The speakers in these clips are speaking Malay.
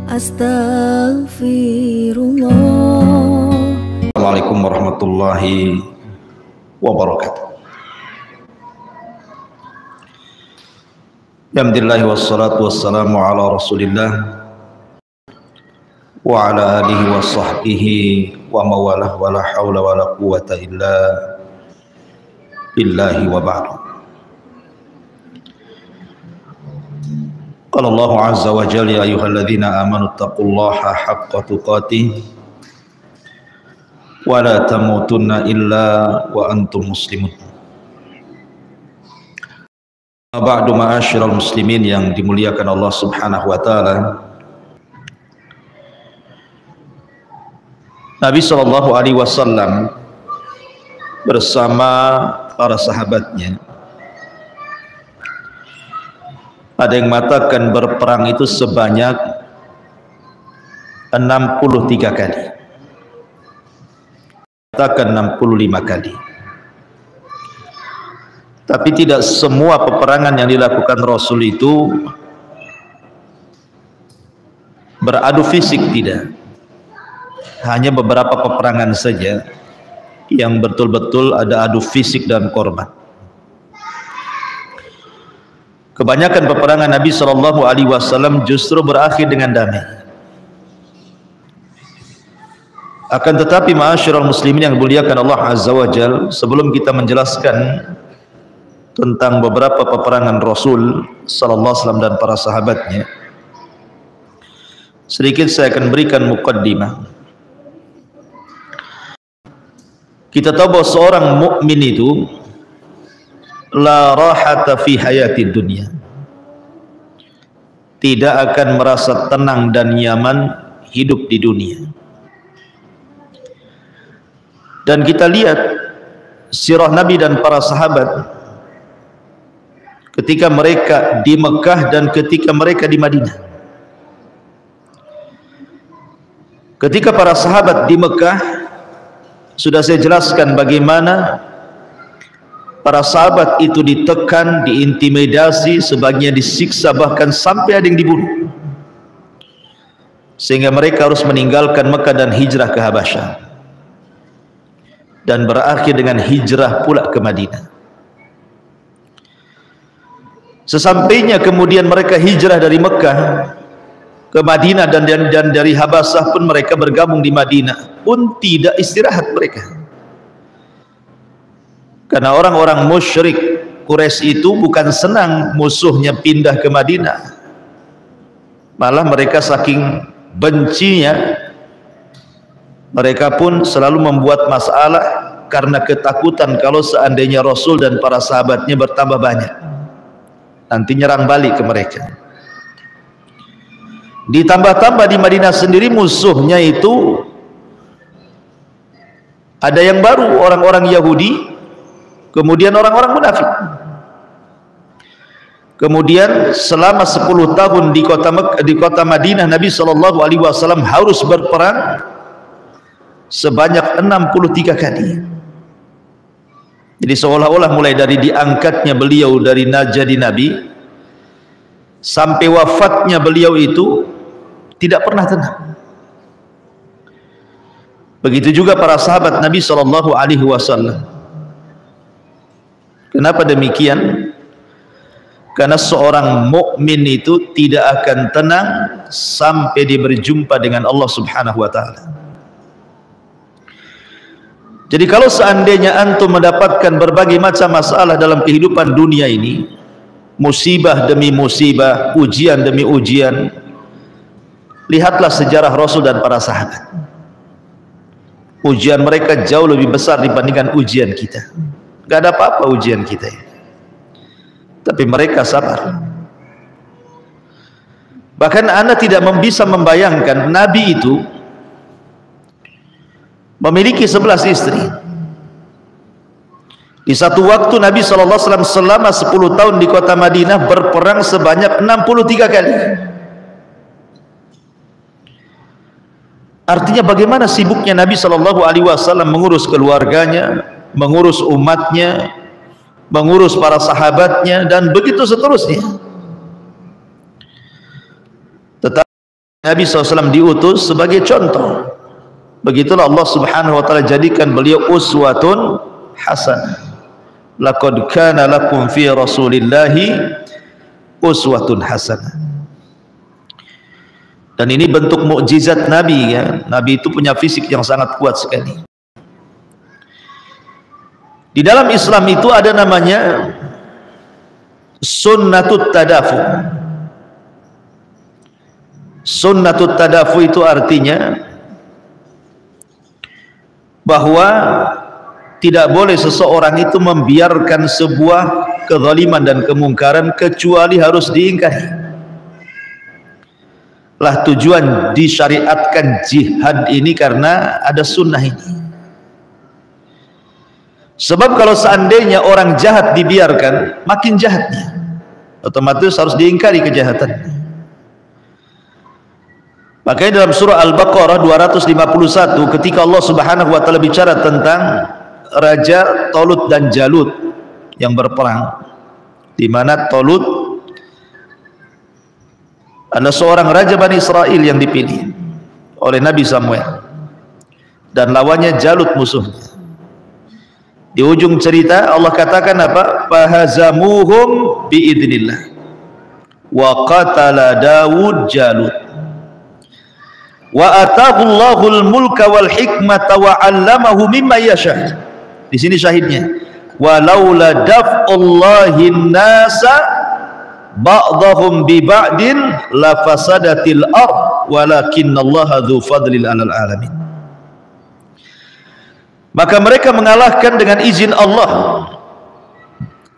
Astaghfirullah. Assalamualaikum warahmatullahi wabarakatuh. Alhamdulillah wassalatu wassalamu ala rasulillah wa ala alihi wa sahbihi wa mawalah wa la hawla wa la quwata illa billahi wa ba'du. Qala Allah azza wa jalla ya ayyuhalladzina amanu taqullaha haqqa tuqatih wa la tamutunna illa wa antum muslimun. Ba'du ma'asyiral muslimin yang dimuliakan Allah Subhanahu wa taala. Nabi sallallahu alaihi wasallam bersama para sahabatnya, ada yang mengatakan berperang itu sebanyak 63 kali, katakan 65 kali. Tapi tidak semua peperangan yang dilakukan Rasul itu beradu fisik, tidak. Hanya beberapa peperangan saja yang betul-betul ada adu fisik dan korban. Kebanyakan peperangan Nabi Shallallahu Alaihi Wasallam justru berakhir dengan damai. Akan tetapi ma'asyiral muslimin yang dimuliakan Allah Azza wa Jalla, sebelum kita menjelaskan tentang beberapa peperangan Rasul Sallallahu Alaihi Wasallam dan para sahabatnya, sedikit saya akan berikan muqaddimah. Kita tahu bahwa seorang mukmin itu la rahata fi hayatid dunya, tidak akan merasa tenang dan nyaman hidup di dunia. Dan kita lihat sirah Nabi dan para sahabat ketika mereka di Mekah dan ketika mereka di Madinah. Ketika para sahabat di Mekah, sudah saya jelaskan bagaimana para sahabat itu ditekan, diintimidasi, sebagian disiksa, bahkan sampai ada yang dibunuh, sehingga mereka harus meninggalkan Mekah dan hijrah ke Habasyah, dan berakhir dengan hijrah pula ke Madinah. Sesampainya kemudian mereka hijrah dari Mekah ke Madinah dan dari Habasyah pun mereka bergabung di Madinah, pun tidak istirahat mereka. Karena orang-orang musyrik Quraisy itu bukan senang musuhnya pindah ke Madinah, malah mereka saking bencinya, mereka pun selalu membuat masalah karena ketakutan kalau seandainya Rasul dan para sahabatnya bertambah banyak, nanti nyerang balik ke mereka. Ditambah-tambah di Madinah sendiri musuhnya itu ada yang baru, orang-orang Yahudi, kemudian orang-orang munafik. Kemudian selama 10 tahun di kota Madinah, Nabi Shallallahu Alaihi Wasallam harus berperang sebanyak 63 kali. Jadi seolah-olah mulai dari diangkatnya beliau dari jadi Nabi sampai wafatnya beliau itu tidak pernah tenang. Begitu juga para sahabat Nabi Shallallahu Alaihi Wasallam. Kenapa demikian? Karena seorang mukmin itu tidak akan tenang sampai dia berjumpa dengan Allah Subhanahu Wa Taala. Jadi kalau seandainya antum mendapatkan berbagai macam masalah dalam kehidupan dunia ini, musibah demi musibah, ujian demi ujian, lihatlah sejarah Rasul dan para sahabat. Ujian mereka jauh lebih besar dibandingkan ujian kita. Gak ada apa-apa ujian kita ini, tapi mereka sabar. Bahkan Anda tidak bisa membayangkan Nabi itu memiliki 11 istri. Di satu waktu Nabi SAW selama 10 tahun di kota Madinah berperang sebanyak 63 kali. Artinya bagaimana sibuknya Nabi SAW mengurus keluarganya, mengurus umatnya, mengurus para sahabatnya, dan begitu seterusnya. Tetapi Nabi SAW diutus sebagai contoh. Begitulah Allah Subhanahu wa taala jadikan beliau uswatun hasanah. Laqad kana lakum fi Rasulillahi uswatun hasanah. Dan ini bentuk mukjizat Nabi ya. Nabi itu punya fisik yang sangat kuat sekali. Di dalam Islam itu ada namanya sunnatut tadafu. Sunnatut tadafu itu artinya bahwa tidak boleh seseorang itu membiarkan sebuah kezaliman dan kemungkaran kecuali harus diingkari. Lah tujuan disyariatkan jihad ini karena ada sunnah ini. Sebab kalau seandainya orang jahat dibiarkan, makin jahatnya, otomatis harus diingkari kejahatan. Makanya dalam surah Al-Baqarah 251 ketika Allah Subhanahu wa taala bicara tentang Raja Talut dan Jalut yang berperang, di mana Talut adalah seorang raja Bani Israel yang dipilih oleh Nabi Samuel, dan lawannya Jalut musuhnya. Di ujung cerita Allah katakan apa? Fahazamuhum biidznillah wa qatala Daud Jalut wa atahu Allahul mulka wal hikmata wa 'allamahu mimma yasha. Di sini syahidnya, walaula daf'ullahi nasa ba'dahum bi ba'din la fasadatil ard walakinallaha dzu fadlil 'alal alamin. Maka mereka mengalahkan dengan izin Allah,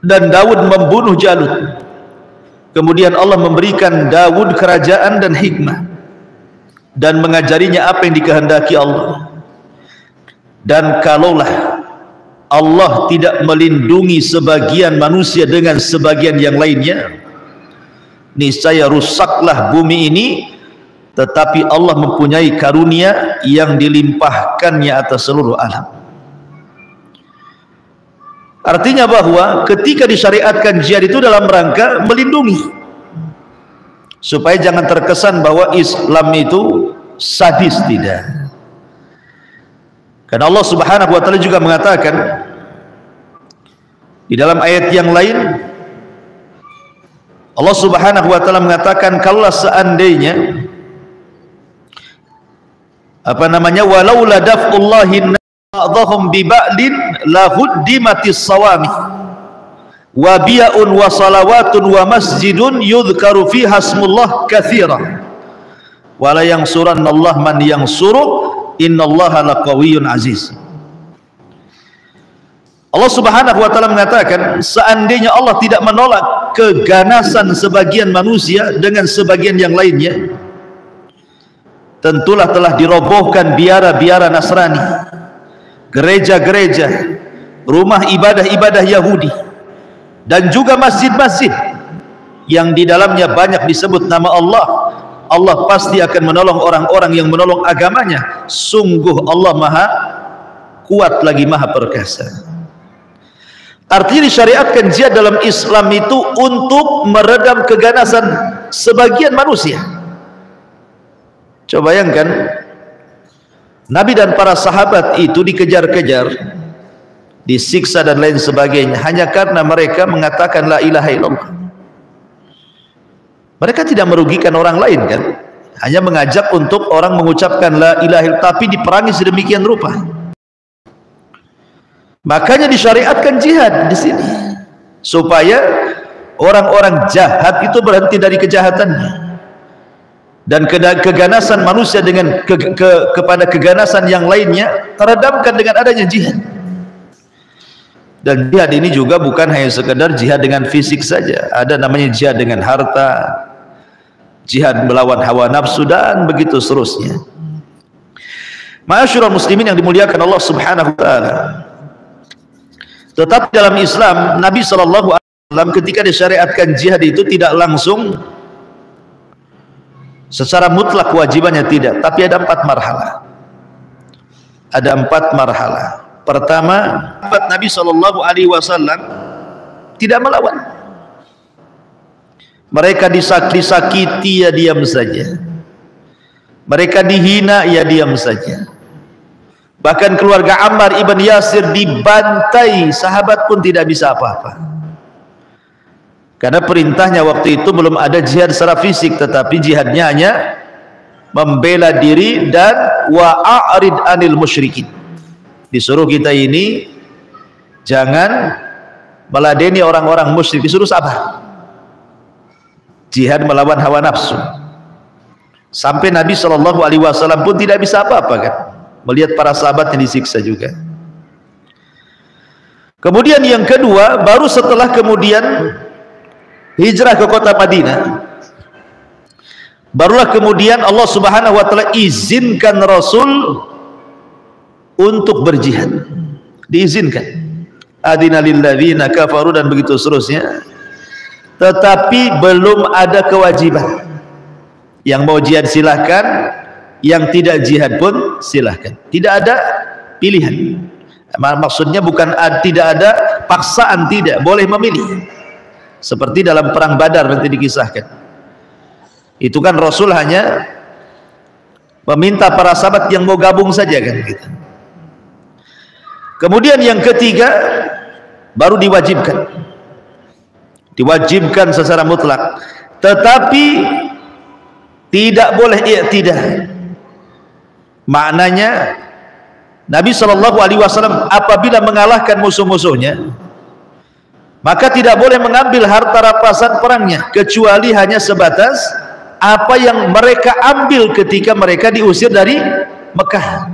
dan Daud membunuh Jalut. Kemudian Allah memberikan Daud kerajaan dan hikmah dan mengajarinya apa yang dikehendaki Allah. Dan kalaulah Allah tidak melindungi sebagian manusia dengan sebagian yang lainnya, niscaya rusaklah bumi ini. Tetapi Allah mempunyai karunia yang dilimpahkannya atas seluruh alam. Artinya bahwa ketika disyariatkan jihad itu dalam rangka melindungi, supaya jangan terkesan bahwa Islam itu sadis, tidak. Karena Allah Subhanahu wa taala juga mengatakan di dalam ayat yang lain, Allah Subhanahu wa taala mengatakan kalau seandainya walaula daf'ullahi ba'dahum bi ba'din la huddimatis sawami wa bi'un wa salawatun wa masjidun yudhkaru fiha ismullah katsira wa la yansurannallahu man yansuru innallaha laqawiyyun aziz. Allah Subhanahu wa taala mengatakan seandainya Allah tidak menolak keganasan sebagian manusia dengan sebagian yang lainnya, tentulah telah dirobohkan biara-biara Nasrani, gereja-gereja, rumah ibadah-ibadah Yahudi, dan juga masjid-masjid yang di dalamnya banyak disebut nama Allah. Allah pasti akan menolong orang-orang yang menolong agamanya. Sungguh Allah maha kuat lagi maha perkasa. Artinya disyariatkan jihad dalam Islam itu untuk meredam keganasan sebagian manusia. Coba bayangkan, Nabi dan para sahabat itu dikejar-kejar, disiksa dan lain sebagainya hanya karena mereka mengatakan la ilaha illallah. Mereka tidak merugikan orang lain kan, hanya mengajak untuk orang mengucapkan la ilaha illallah, tapi diperangi sedemikian rupa. Makanya disyariatkan jihad di sini supaya orang-orang jahat itu berhenti dari kejahatannya, dan keganasan manusia dengan kepada keganasan yang lainnya teredamkan dengan adanya jihad. Dan jihad ini juga bukan hanya sekedar jihad dengan fisik saja, ada namanya jihad dengan harta, jihad melawan hawa nafsu, dan begitu seterusnya. Ma'asyiral muslimin yang dimuliakan Allah Subhanahu wa taala. Tetapi dalam Islam, Nabi SAW ketika disyariatkan jihad itu tidak langsung secara mutlak kewajibannya, tidak, tapi ada 4 marhalah. Ada 4 marhalah. Pertama, Nabi SAW tidak melawan. Mereka disakiti, ya diam saja. Mereka dihina, ia diam saja. Bahkan keluarga Ammar ibn Yasir dibantai, sahabat pun tidak bisa apa-apa. Karena perintahnya waktu itu belum ada jihad secara fisik, tetapi jihadnya hanya membela diri dan wa'arid anil musyrikin. Disuruh kita ini jangan meladeni orang-orang musyrik, disuruh sabar. Jihad melawan hawa nafsu. Sampai Nabi SAW pun tidak bisa apa-apa kan, melihat para sahabat yang disiksa juga. Kemudian yang kedua, baru setelah kemudian hijrah ke kota Madinah, barulah kemudian Allah Subhanahu wa taala izinkan Rasul untuk berjihad. Diizinkan. Adina lil ladzina kafaru dan begitu seterusnya. Tetapi belum ada kewajiban. Yang mau jihad silahkan, yang tidak jihad pun silahkan. Tidak ada pilihan. Maksudnya bukan tidak ada paksaan, tidak, boleh memilih. Seperti dalam perang Badar nanti dikisahkan. Itu kan Rasul hanya meminta para sahabat yang mau gabung saja kan gitu. Kemudian yang ketiga baru diwajibkan. Diwajibkan secara mutlak. Tetapi tidak boleh i'tidah. Maknanya Nabi SAW apabila mengalahkan musuh-musuhnya, maka tidak boleh mengambil harta rampasan perangnya, kecuali hanya sebatas apa yang mereka ambil ketika mereka diusir dari Mekah.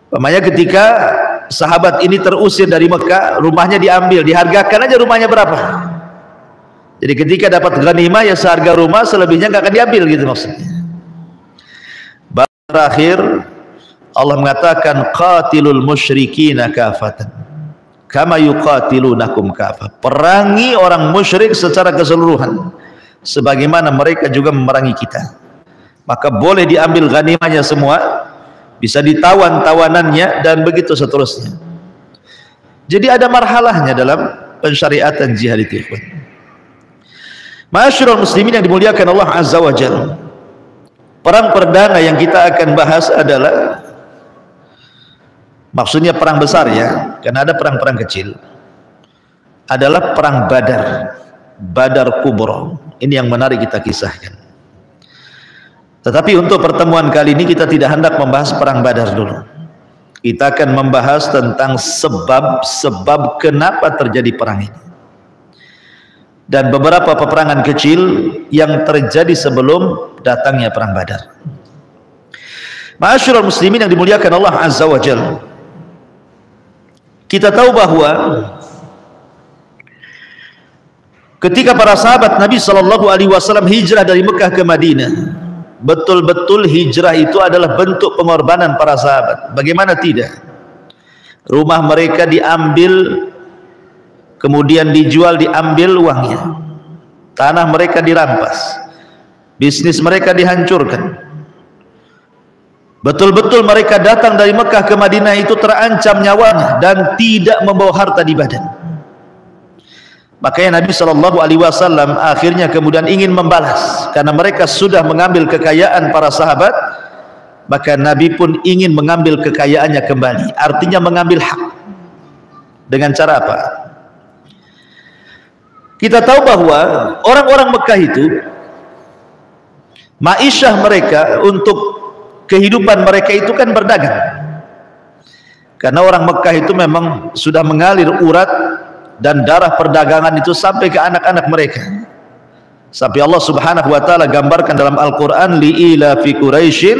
Umpamanya ketika sahabat ini terusir dari Mekah, rumahnya diambil, dihargakan aja rumahnya berapa. Jadi ketika dapat ghanimah ya seharga rumah, selebihnya nggak akan diambil gitu maksudnya. Terakhir Allah mengatakan qatilul musyrikina kafatan kama yuqatilunakum kafah. Perangi orang musyrik secara keseluruhan sebagaimana mereka juga memerangi kita. Maka boleh diambil ghanimahnya semua, bisa ditawan tawanannya dan begitu seterusnya. Jadi ada marhalahnya dalam pensyariatan jihad itu. Ma'asyiral muslimin yang dimuliakan Allah Azza wa Jalla, perang perdana yang kita akan bahas adalah, maksudnya perang besar ya, karena ada perang-perang kecil, adalah perang Badar, Badar Kubra. Ini yang menarik kita kisahkan. Tetapi untuk pertemuan kali ini kita tidak hendak membahas perang Badar dulu. Kita akan membahas tentang sebab-sebab kenapa terjadi perang ini, dan beberapa peperangan kecil yang terjadi sebelum datangnya perang Badar. Ma'asyiral muslimin yang dimuliakan Allah Azza wa Jalla, kita tahu bahwa ketika para sahabat Nabi SAW hijrah dari Mekah ke Madinah, betul-betul hijrah itu adalah bentuk pengorbanan para sahabat. Bagaimana tidak? Rumah mereka diambil, kemudian dijual, diambil uangnya. Tanah mereka dirampas, bisnis mereka dihancurkan. Betul-betul mereka datang dari Mekah ke Madinah itu terancam nyawanya dan tidak membawa harta di badan. Makanya Nabi SAW akhirnya kemudian ingin membalas, karena mereka sudah mengambil kekayaan para sahabat, maka Nabi pun ingin mengambil kekayaannya kembali. Artinya mengambil hak. Dengan cara apa? Kita tahu bahwa orang-orang Mekah itu, ma'isyah mereka, untuk kehidupan mereka itu kan berdagang. Karena orang Mekah itu memang sudah mengalir urat dan darah perdagangan itu sampai ke anak-anak mereka. Sampai Allah Subhanahu wa taala gambarkan dalam Al-Qur'an, li'ila fi Quraisyin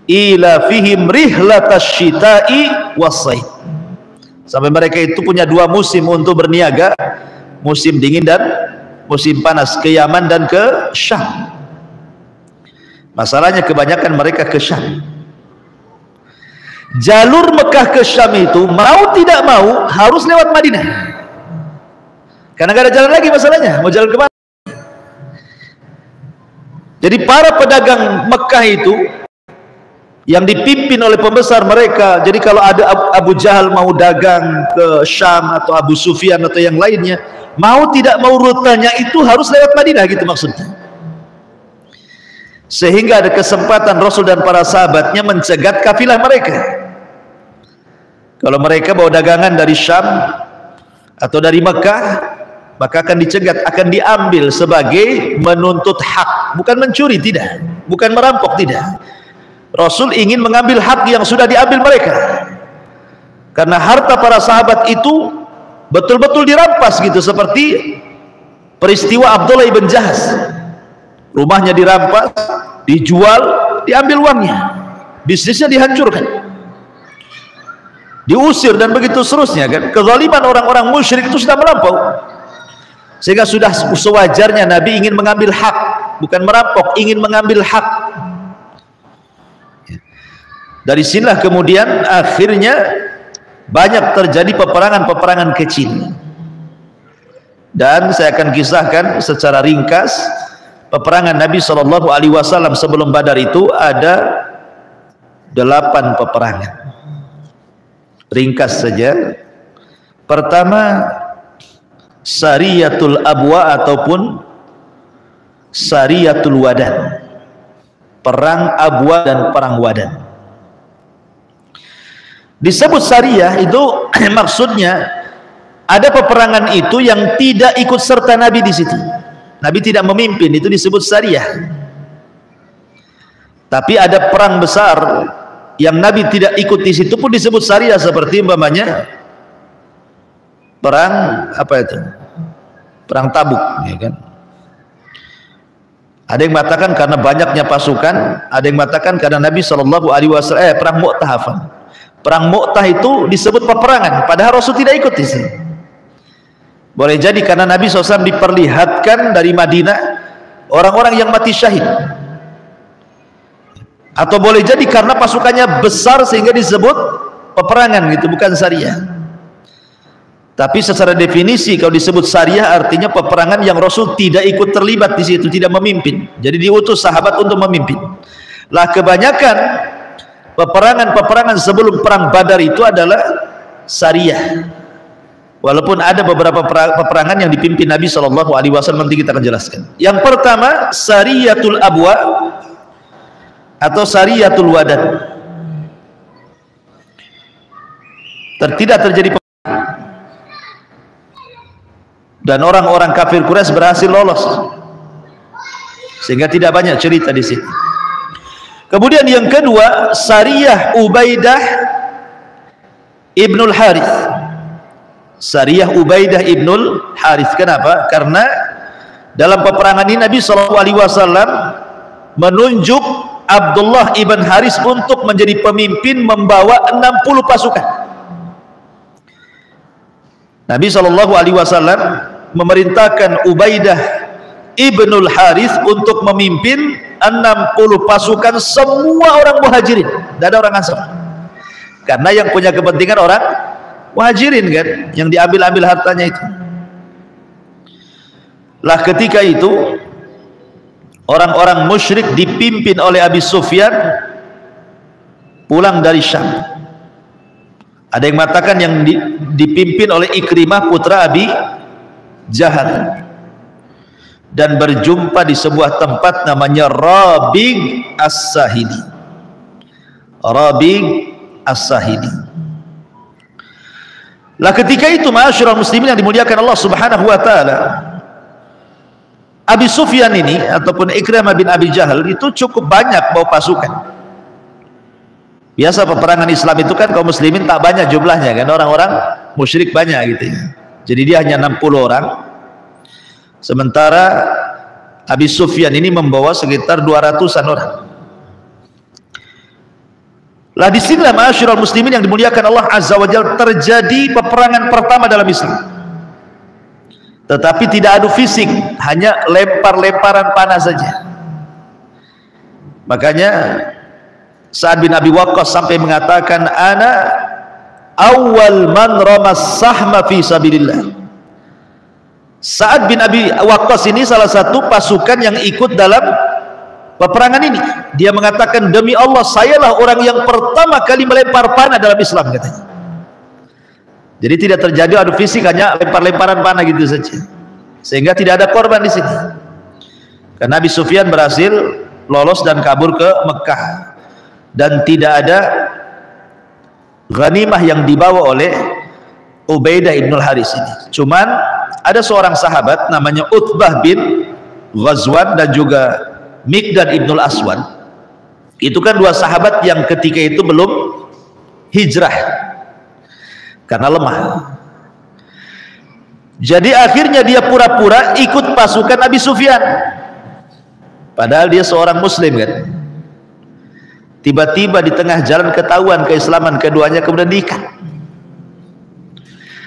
ila fihim rihlatash syita'i was-said. Sampai mereka itu punya dua musim untuk berniaga, musim dingin dan musim panas, ke Yaman dan ke Syam. Masalahnya kebanyakan mereka ke Syam. Jalur Mekah ke Syam itu mau tidak mau harus lewat Madinah, karena gak ada jalan lagi. Masalahnya mau jalan kemana? Jadi para pedagang Mekah itu yang dipimpin oleh pembesar mereka, jadi kalau ada Abu Jahal mau dagang ke Syam, atau Abu Sufyan atau yang lainnya, mau tidak mau rutenya itu harus lewat Madinah gitu maksudnya. sehingga ada kesempatan Rasul dan para sahabatnya mencegat kafilah mereka. Kalau mereka bawa dagangan dari Syam atau dari Mekah, maka akan dicegat, akan diambil sebagai menuntut hak, bukan mencuri, tidak, bukan merampok, tidak. Rasul ingin mengambil hak yang sudah diambil mereka, karena harta para sahabat itu betul-betul dirampas gitu, seperti peristiwa Abdullah ibn Jahaz, rumahnya dirampas, dijual, diambil uangnya, bisnisnya dihancurkan, diusir, dan begitu seterusnya kan. Kezaliman orang-orang musyrik itu sudah melampau, sehingga sudah sewajarnya Nabi ingin mengambil hak, bukan merampok, ingin mengambil hak. Dari sinilah kemudian akhirnya banyak terjadi peperangan-peperangan kecil, dan saya akan kisahkan secara ringkas peperangan Nabi SAW sebelum Badar. Itu ada 8 peperangan. Ringkas saja. Pertama, Sariyatul Abwa ataupun Sariyatul Wadan, perang Abwa dan perang Wadan. Disebut Sariyah itu maksudnya ada peperangan itu yang tidak ikut serta Nabi di situ. Nabi tidak memimpin, itu disebut Sariyah. Tapi ada perang besar yang Nabi tidak ikut di situ pun disebut Sariyah, seperti umpamanya perang apa itu? Perang Tabuk, ya kan? Ada yang mengatakan karena banyaknya pasukan, ada yang mengatakan karena Nabi SAW perang Mu'tah. Perang Mu'tah itu disebut peperangan, padahal Rasul tidak ikut di sini. Boleh jadi karena Nabi SAW diperlihatkan dari Madinah orang-orang yang mati syahid, atau boleh jadi karena pasukannya besar sehingga disebut peperangan gitu, bukan Sariyah. Tapi secara definisi kalau disebut Sariyah artinya peperangan yang Rasul tidak ikut terlibat di situ, tidak memimpin. Jadi diutus sahabat untuk memimpin. Lah kebanyakan peperangan-peperangan sebelum perang Badar itu adalah Sariyah. Walaupun ada beberapa peperangan yang dipimpin Nabi SAW, nanti kita akan jelaskan. Yang pertama Sariyatul Abwa atau Sariyatul Wadan. Tidak terjadi peperangan, dan orang-orang kafir Quraisy berhasil lolos, sehingga tidak banyak cerita di sini. Kemudian yang kedua Sariyah Ubaidah Ibnul Harith. Sariyah Ubaidah Ibnul Harith. Kenapa? Karena dalam peperangan ini Nabi SAW menunjuk Abdullah ibn Harith untuk menjadi pemimpin membawa 60 pasukan. Nabi SAW memerintahkan Ubaidah Ibnul Harith untuk memimpin 60 pasukan, semua orang muhajirin, tidak ada orang Ansar, karena yang punya kepentingan orang muhajirin kan, yang diambil-ambil hartanya itu. Lah ketika itu orang-orang musyrik dipimpin oleh Abi Sufyan pulang dari Syam. Ada yang mengatakan yang dipimpin oleh Ikrimah putra Abi Jahal, dan berjumpa di sebuah tempat namanya Rabiq As-Sahili. Rabiq As-Sahili. Lah ketika itu ma'asyiral muslimin yang dimuliakan Allah Subhanahu wa taala, Abi Sufyan ini ataupun Ikrimah bin Abi Jahal itu cukup banyak bawa pasukan. Biasa peperangan Islam itu kan kaum muslimin tak banyak jumlahnya kan, orang-orang musyrik banyak gitu ya. Jadi dia hanya 60 orang. Sementara Abi Sufyan ini membawa sekitar 200-an orang. Lah di sinilah ma'asyiral muslimin yang dimuliakan Allah Azza wa Jalla terjadi peperangan pertama dalam Islam. Tetapi tidak adu fisik, hanya lempar-lemparan panah saja. Makanya Sa'ad bin Abi Waqqas sampai mengatakan, ana awwal man ramas sahma fi sabilillah. Sa'ad bin Abi Waqqas ini salah satu pasukan yang ikut dalam peperangan ini. Dia mengatakan, demi Allah sayalah orang yang pertama kali melempar panah dalam Islam, katanya. Jadi tidak terjadi adu fisik, hanya lempar-lemparan panah gitu saja, sehingga tidak ada korban di sini. Karena Abi Sufyan berhasil lolos dan kabur ke Mekah, dan tidak ada ghanimah yang dibawa oleh Ubaidah ibnul Haris ini. Cuman ada seorang sahabat namanya Utbah bin Ghazwan dan juga Miqdad ibnul Aswad. Itu kan dua sahabat yang ketika itu belum hijrah karena lemah. Jadi akhirnya dia pura-pura ikut pasukan Abi Sufyan, padahal dia seorang muslim kan. Tiba-tiba di tengah jalan ketahuan keislaman keduanya, kemudian diikat.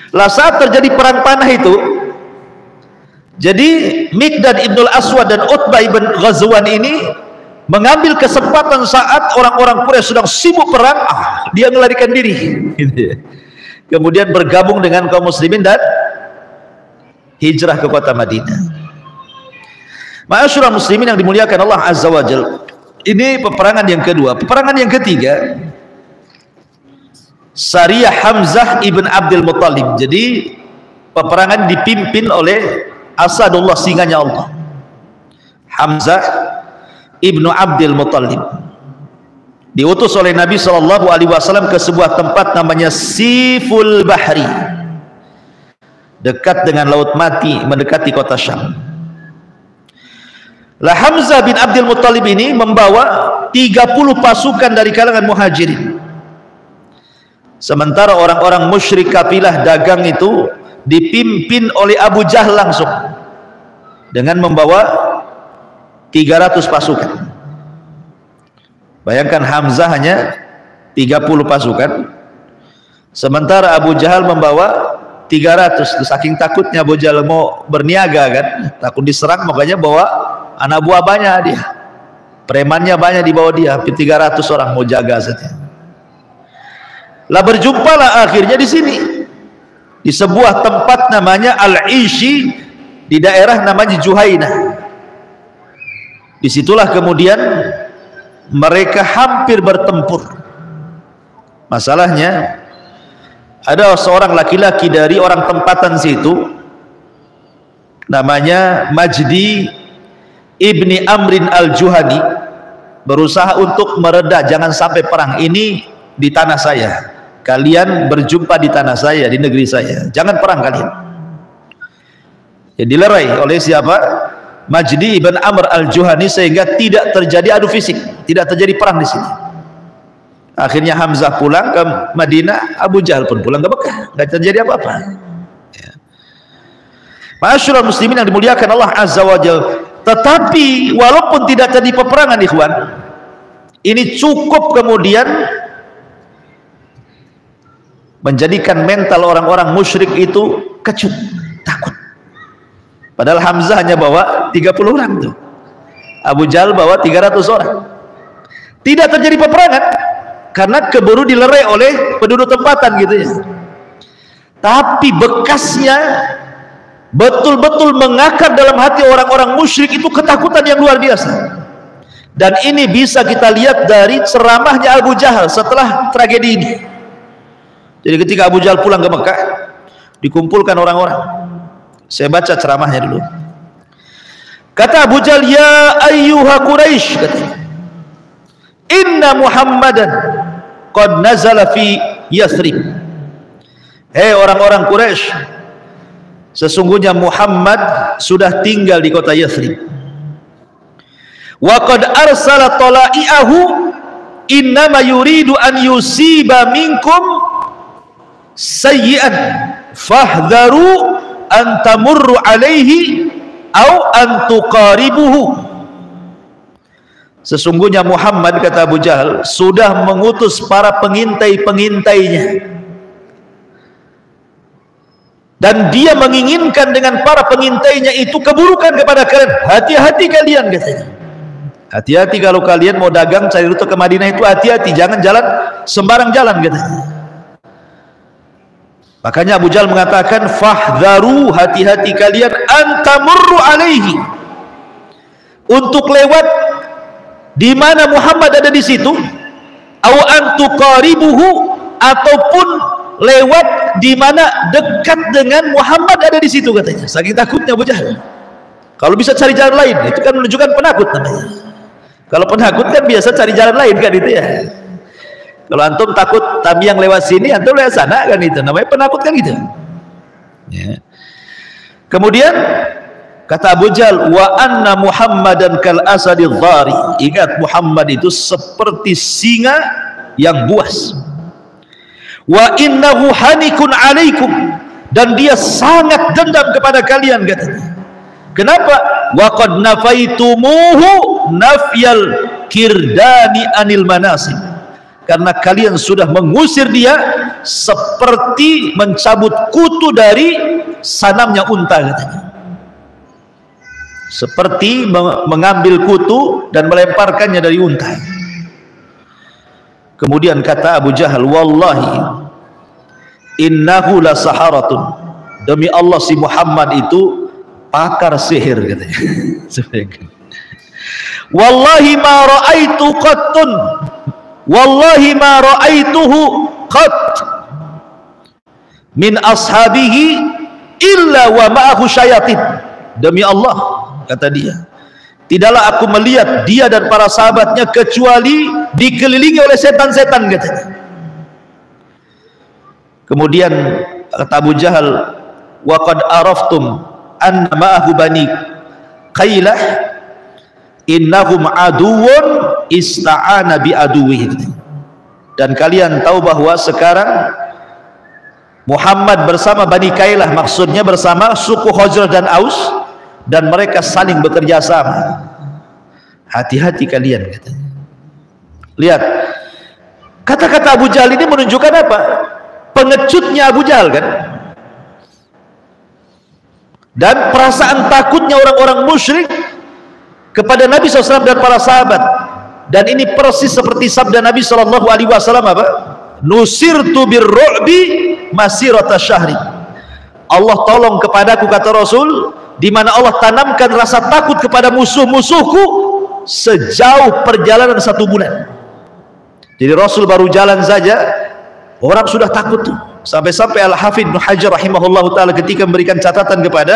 Lah saat terjadi perang panah itu, jadi Miqdad ibnul Aswad dan Utbah ibn Ghazwan ini mengambil kesempatan saat orang-orang Quraisy sedang sibuk perang, dia melarikan diri. Kemudian bergabung dengan kaum muslimin dan hijrah ke kota Madinah. Ma'asyiral muslimin yang dimuliakan Allah Azza wa Jalla. Ini peperangan yang kedua. Peperangan yang ketiga, Sariyah Hamzah ibn Abdul Muttalib. Jadi peperangan dipimpin oleh Asadullah, singanya Allah, Hamzah ibnu Abdul Muttalib. Diutus oleh Nabi SAW ke sebuah tempat namanya Siful Bahri, dekat dengan Laut Mati, mendekati kota Syam. Lah Hamzah bin Abdul Muttalib ini membawa 30 pasukan dari kalangan muhajirin. Sementara orang-orang musyrik kafilah dagang itu dipimpin oleh Abu Jahal langsung dengan membawa 300 pasukan. Bayangkan Hamzah hanya 30 pasukan, sementara Abu Jahal membawa 300. Saking takutnya Abu Jahal mau berniaga kan, takut diserang, makanya bawa anak buah banyak dia, premannya banyak di bawah dia, hampir 300 orang mau jaga saja. Lah berjumpalah akhirnya di sini, di sebuah tempat namanya Al-Ishi, di daerah namanya Juhainah. Disitulah kemudian mereka hampir bertempur. Masalahnya ada seorang laki-laki dari orang tempatan situ namanya Majdi ibni Amrin al-Juhani, berusaha untuk mereda, jangan sampai perang ini di tanah saya, kalian berjumpa di tanah saya, di negeri saya, jangan perang kalian. Ya, dilerai oleh siapa? Majdi ibn Amr al-Juhani, sehingga tidak terjadi adu fisik, tidak terjadi perang di sini. Akhirnya Hamzah pulang ke Madinah, Abu Jahal pun pulang ke Mekah, nggak terjadi apa-apa. Ya. Ma'asyiral muslimin yang dimuliakan Allah Azza wa Jalla. Tetapi walaupun tidak terjadi peperangan, ikhwan, ini cukup kemudian menjadikan mental orang-orang musyrik itu kecut, takut. Padahal Hamzah hanya bawa 30 orang tuh, Abu Jahal bawa 300 orang. Tidak terjadi peperangan karena keburu dilerai oleh penduduk tempatan gitu ya. Tapi bekasnya betul-betul mengakar dalam hati orang-orang musyrik itu, ketakutan yang luar biasa. Dan ini bisa kita lihat dari ceramahnya Abu Jahal setelah tragedi ini. Jadi ketika Abu Jahal pulang ke Mekah, dikumpulkan orang-orang. Saya baca ceramahnya dulu. Kata Abu Jahal, ya ayyuha Quraisy, katanya, inna Muhammadan qad nazala fi Yathrib. Hei orang-orang Quraisy, sesungguhnya Muhammad sudah tinggal di kota Yathrib. Wa qad arsala tala'iahu innama yuridu an yusiba minkum sayyi'an fahdharu an tamurru alaihi au an tuqaribuhu. Sesungguhnya Muhammad, kata Abu Jahal, sudah mengutus para pengintai-pengintainya, dan dia menginginkan dengan para pengintainya itu keburukan kepada kalian. Hati-hati kalian, katanya. Hati-hati kalau kalian mau dagang cari rute ke Madinah itu, hati-hati, jangan jalan sembarang jalan, katanya. Makanya Abu Jahal mengatakan, fahdharu, hati-hati kalian, antamurru alaihi, untuk lewat di mana Muhammad ada di situ, au antuqaribuhu, ataupun lewat di mana dekat dengan Muhammad ada di situ, katanya. Saking takutnya Abu Jahal. Kalau bisa cari jalan lain, itu kan menunjukkan penakut namanya. Kalau penakut kan biasa cari jalan lain kan itu ya. Kalau antum takut tabi yang lewat sini, antum lewat sana kan itu. Namanya penakut kan gitu. Ya. Kemudian kata Abu Jahal, wa anna Muhammadan kal asadil dhari. Ingat, Muhammad itu seperti singa yang buas. Wa innahu hanikun alaikum, dan dia sangat dendam kepada kalian katanya. Kenapa? Wa qad nafaitumuhu nafyal kirdani anil manasik. Karena kalian sudah mengusir dia seperti mencabut kutu dari sanamnya unta katanya. Seperti mengambil kutu dan melemparkannya dari unta. Kemudian kata Abu Jahal, wallahi innahu la saharatun, demi Allah si Muhammad itu pakar sihir katanya. Wallahi ma ra'aitu qattun, wallahi ma ra'aituhu qat min ashabihi illa wa ma'ahu syayatin. Demi Allah, kata dia, tidaklah aku melihat dia dan para sahabatnya kecuali dikelilingi oleh setan-setan katanya. Kemudian kata Abu Jahal, wa qad araftum anna ma'ahu bani Qailah innahum aduwwun ista'ana bi aduwwihi. Dan kalian tahu bahwa sekarang Muhammad bersama Bani Qailah, maksudnya bersama suku Khazraj dan Aus, dan mereka saling bekerja sama. Hati-hati kalian katanya. Lihat, kata-kata Abu Jahal ini menunjukkan apa? Pengecutnya Abu Jahal kan, dan perasaan takutnya orang-orang musyrik kepada Nabi SAW dan para sahabat. Dan ini persis seperti sabda Nabi SAW apa? Nusirtu birru'bi masirata syahri. Allah tolong kepadaku, kata Rasul, di mana Allah tanamkan rasa takut kepada musuh-musuhku sejauh perjalanan 1 bulan. Jadi Rasul baru jalan saja orang sudah takut tuh. Sampai-sampai Al-Hafidh Ibnu Hajar rahimahullah ta'ala ketika memberikan catatan kepada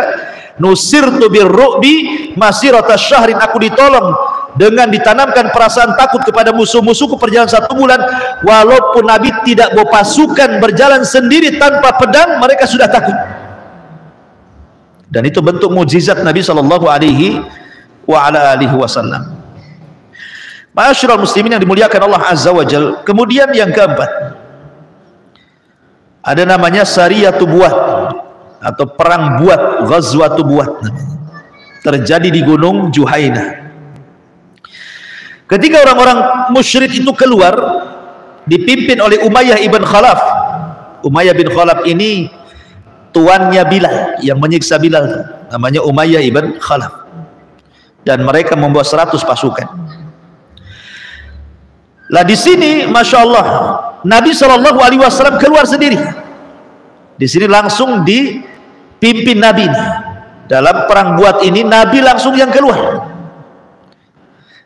nusirtu birru'bi masirata syahrin, aku ditolong dengan ditanamkan perasaan takut kepada musuh-musuhku perjalanan 1 bulan. Walaupun Nabi tidak bawa pasukan, berjalan sendiri tanpa pedang, mereka sudah takut. Dan itu bentuk mukjizat Nabi sallallahu alaihi wasallam. Ma'asyiral muslimin yang dimuliakan Allah azza wa jalla. Kemudian yang keempat, ada namanya Sariyatu Buat atau perang Buat, Ghazwatu Buat, terjadi di Gunung Juhainah. Ketika orang-orang musyrik itu keluar dipimpin oleh Umayyah ibn Khalaf. Umayyah bin Khalaf ini tuannya Bilal yang menyiksa Bilal, namanya Umayyah ibn Khalaf. Dan mereka membawa 100 pasukan. Lah di sini Masya Allah Nabi SAW keluar sendiri. Di sini langsung dipimpin Nabi ini. Dalam perang Buat ini Nabi langsung yang keluar.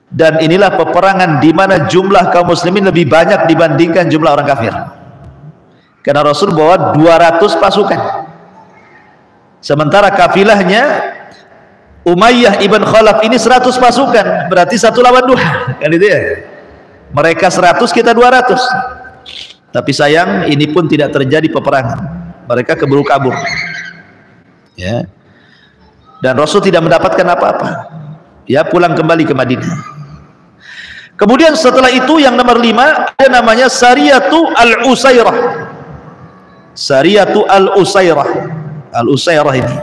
Dan inilah peperangan di mana jumlah kaum muslimin lebih banyak dibandingkan jumlah orang kafir. Karena Rasul bawa 200 pasukan. Sementara kafilahnya Umayyah ibn Khalaf ini 100 pasukan, berarti 1 lawan 2 kan itu ya. Mereka 100, kita 200. Tapi sayang ini pun tidak terjadi peperangan. Mereka keburu kabur. Ya. Dan Rasul tidak mendapatkan apa-apa. Ya, pulang kembali ke Madinah. Kemudian setelah itu yang nomor 5 ada namanya Sariyatu Al-Usairah. Sariyatu Al-Usairah. Al-Usairah ini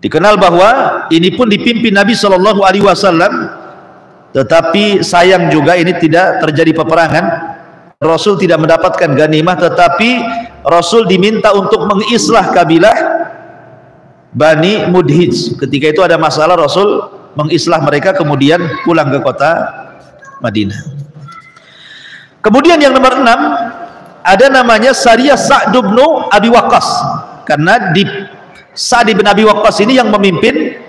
dikenal bahwa ini pun dipimpin Nabi SAW, tetapi sayang juga ini tidak terjadi peperangan. Rasul tidak mendapatkan ganimah, tetapi Rasul diminta untuk mengislah kabilah Bani Mudhij. Ketika itu ada masalah, Rasul mengislah mereka, kemudian pulang ke kota Madinah. Kemudian yang nomor 6 ada namanya Sariyah Sa'd bin Abi Waqqas, karena di Sa'd bin Abi Waqqas ini yang memimpin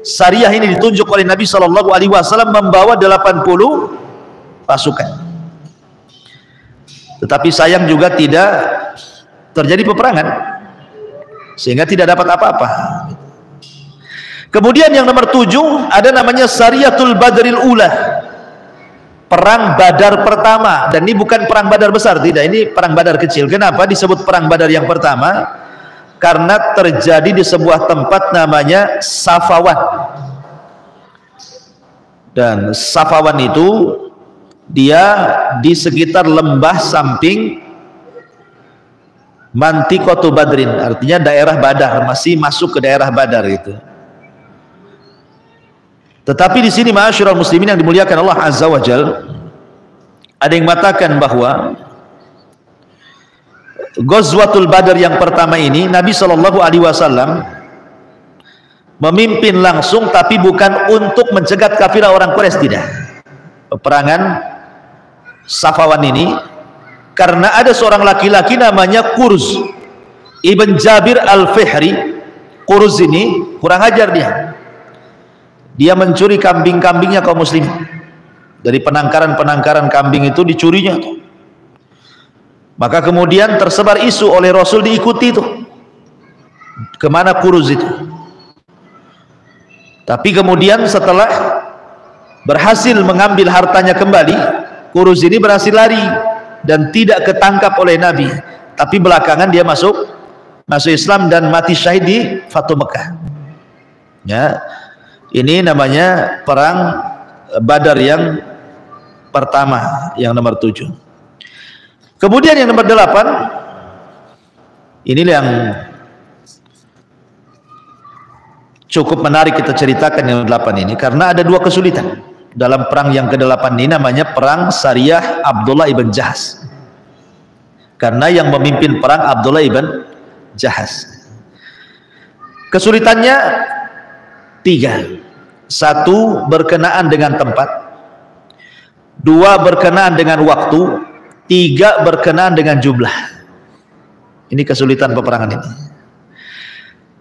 Sariyah ini, ditunjuk oleh Nabi SAW membawa 80 pasukan. Tetapi sayang juga tidak terjadi peperangan, sehingga tidak dapat apa-apa. Kemudian yang nomor 7 ada namanya Sariyatul Badril Ula, perang Badar pertama. Dan ini bukan perang Badar besar, tidak, ini perang Badar kecil. Kenapa disebut perang Badar yang pertama? Karena terjadi di sebuah tempat namanya Safawan. Dan Safawan itu dia di sekitar lembah samping Mantiqatu Badrin, artinya daerah Badar, masih masuk ke daerah Badar itu. Tetapi di sini ma'asyiral muslimin yang dimuliakan Allah Azza wa Jal, ada yang mengatakan bahwa Ghazwatul Badar yang pertama ini Nabi Shallallahu Alaihi Wasallam memimpin langsung, tapi bukan untuk mencegat kafir orang Quraisy, tidak. Peperangan Safawan ini karena ada seorang laki-laki namanya Qurz ibn Jabir al-Fihri. Qurz ini kurang ajar dia mencuri kambing-kambingnya kaum muslim. Dari penangkaran kambing itu dicurinya. Maka kemudian tersebar isu oleh Rasul, diikuti itu kemana Qurz itu. Tapi kemudian setelah berhasil mengambil hartanya kembali, Qurz ini berhasil lari dan tidak ketangkap oleh Nabi. Tapi belakangan dia masuk Islam dan mati syahid di Fatu Mekah. Ya, ini namanya perang Badar yang pertama, yang nomor 7. Kemudian yang nomor 8, ini yang cukup menarik kita ceritakan yang 8 ini, karena ada 2 kesulitan dalam perang yang ke-8 ini, namanya perang Sariyah Abdullah ibn Jahaz. Karena yang memimpin perang Abdullah ibn Jahaz. Kesulitannya 3. 1 berkenaan dengan tempat, 2 berkenaan dengan waktu, 3 berkenaan dengan jumlah. Ini kesulitan peperangan ini.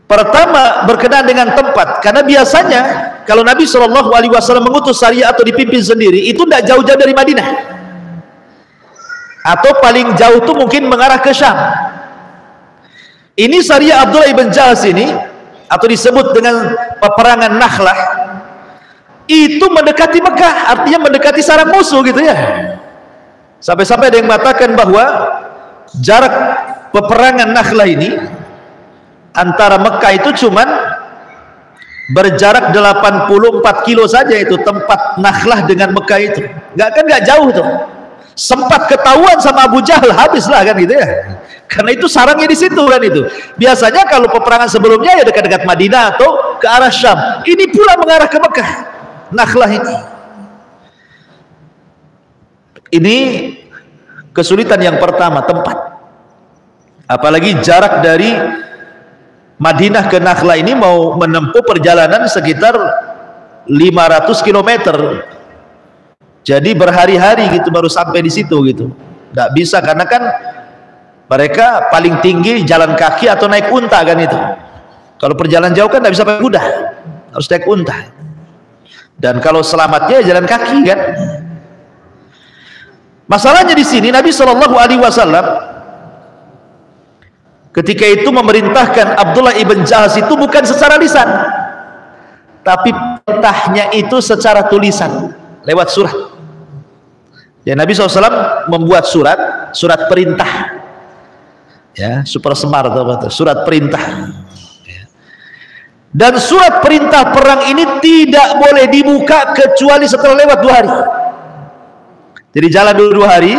Pertama berkenaan dengan tempat, karena biasanya kalau Nabi Shallallahu Alaihi Wasallam mengutus Sariyah atau dipimpin sendiri, itu tidak jauh-jauh dari Madinah, atau paling jauh itu mungkin mengarah ke Syam. Ini Sariyah Abdullah ibn Jahaz ini, atau disebut dengan peperangan Nakhlah, itu mendekati Mekah, artinya mendekati sarang musuh gitu ya. Sampai-sampai ada yang mengatakan bahwa jarak peperangan Nakhlah ini antara Mekah itu cuman berjarak 84 kilo saja, itu tempat Nakhlah dengan Mekah itu. Nggak jauh tuh. Sempat ketahuan sama Abu Jahal, habislah kan gitu ya. Karena itu sarangnya di situ kan itu. Biasanya kalau peperangan sebelumnya ya dekat-dekat Madinah atau ke arah Syam. Ini pula mengarah ke Mekah. Nakhlah ini. Ini kesulitan yang pertama, tempat. Apalagi jarak dari Madinah ke Nakhlah ini mau menempuh perjalanan sekitar 500 km. Jadi berhari-hari gitu baru sampai di situ gitu. Nggak bisa, karena kan mereka paling tinggi jalan kaki atau naik unta kan itu. Kalau perjalanan jauh kan nggak bisa pakai kuda, harus naik unta. Dan kalau selamatnya jalan kaki kan. Masalahnya di sini Nabi Shallallahu Alaihi Wasallam ketika itu memerintahkan Abdullah ibn Jahaz itu bukan secara lisan, tapi perintahnya itu secara tulisan lewat surat. Ya, Nabi SAW membuat surat perintah, ya, super semar atau surat perintah. Dan surat perintah perang ini tidak boleh dibuka kecuali setelah lewat 2 hari. Jadi jalan dulu 2 hari,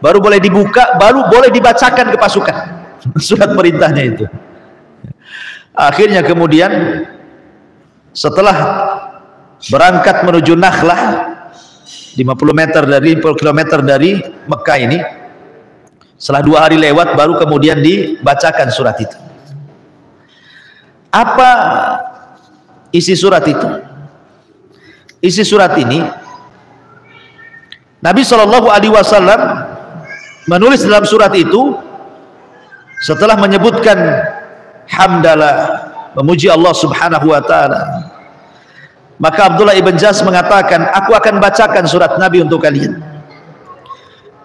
baru boleh dibuka, baru boleh dibacakan ke pasukan surat perintahnya itu. Akhirnya kemudian setelah berangkat menuju Nakhlah 50 km dari Mekah ini, setelah 2 hari lewat baru kemudian dibacakan surat itu. Apa isi surat itu? Isi surat ini Nabi Shallallahu Alaihi Wasallam menulis dalam surat itu setelah menyebutkan hamdalah, memuji Allah Subhanahu Wa Taala. Maka Abdullah ibn Jahaz mengatakan, aku akan bacakan surat Nabi untuk kalian.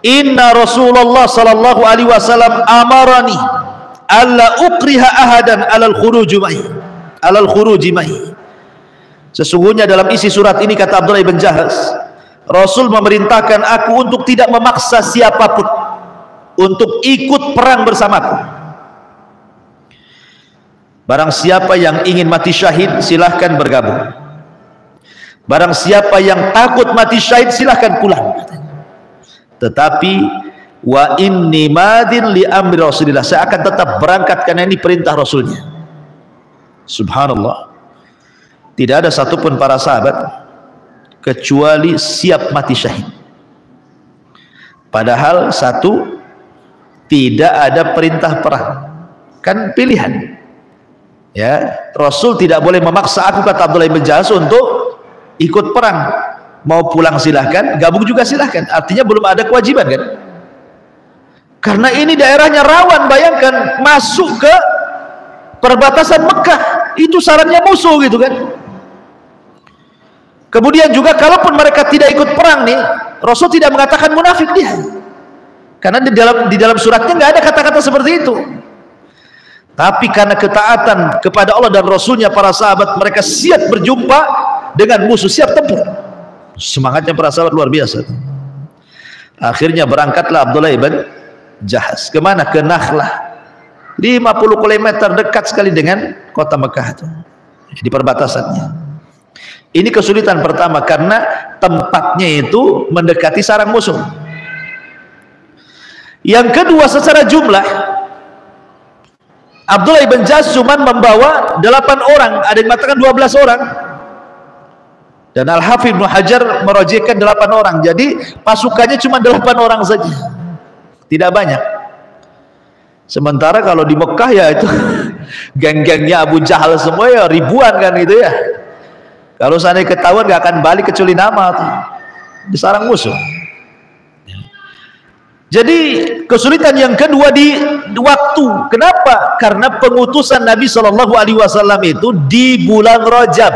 Inna Rasulullah Sallallahu Alaihi Wasallam amarani alla uqriha ahadan alal khuruj ma'i alal khuruji ma'i. Sesungguhnya dalam isi surat ini, kata Abdullah ibn Jahaz, Rasul memerintahkan aku untuk tidak memaksa siapapun untuk ikut perang bersamaku. Barang siapa yang ingin mati syahid, silahkan bergabung. Barang siapa yang takut mati syahid, silahkan pulang. Tetapi wa inni madin li amri Rasulillah, saya akan tetap berangkat karena ini perintah Rasulnya. Subhanallah, tidak ada satupun para sahabat kecuali siap mati syahid. Padahal satu, tidak ada perintah perang, kan pilihan. Ya, Rasul tidak boleh memaksa aku, kata Abdullah bin Jahaz, untuk ikut perang. Mau pulang silahkan, gabung juga silahkan. Artinya belum ada kewajiban kan? Karena ini daerahnya rawan. Bayangkan masuk ke perbatasan Mekah, itu syaratnya musuh gitu kan. Kemudian juga kalaupun mereka tidak ikut perang nih, Rasul tidak mengatakan munafik dia, karena di dalam suratnya nggak ada kata-kata seperti itu. Tapi karena ketaatan kepada Allah dan Rasulnya, para sahabat mereka siap berjumpa dengan musuh, siap tempur. Semangatnya para sahabat luar biasa. Akhirnya berangkatlah Abdullah ibn Jahaz. Kemana? Ke Nakhlah, 50 km, dekat sekali dengan kota Mekah itu, di perbatasannya. Ini kesulitan pertama karena tempatnya itu mendekati sarang musuh. Yang kedua, secara jumlah Abdullah ibn Jahaz cuma membawa 8 orang, ada yang mengatakan 12 orang. Dan Al-Hafidh Ibnu Hajar merojihkan 8 orang. Jadi pasukannya cuma 8 orang saja, tidak banyak. Sementara kalau di Mekah ya itu geng-gengnya Abu Jahal semua ya ribuan kan gitu ya. Kalau seandainya ketahuan gak akan balik kecuali nama tuh, disarang musuh. Jadi kesulitan yang kedua di waktu. Kenapa? Karena pengutusan Nabi SAW itu di bulan Rajab,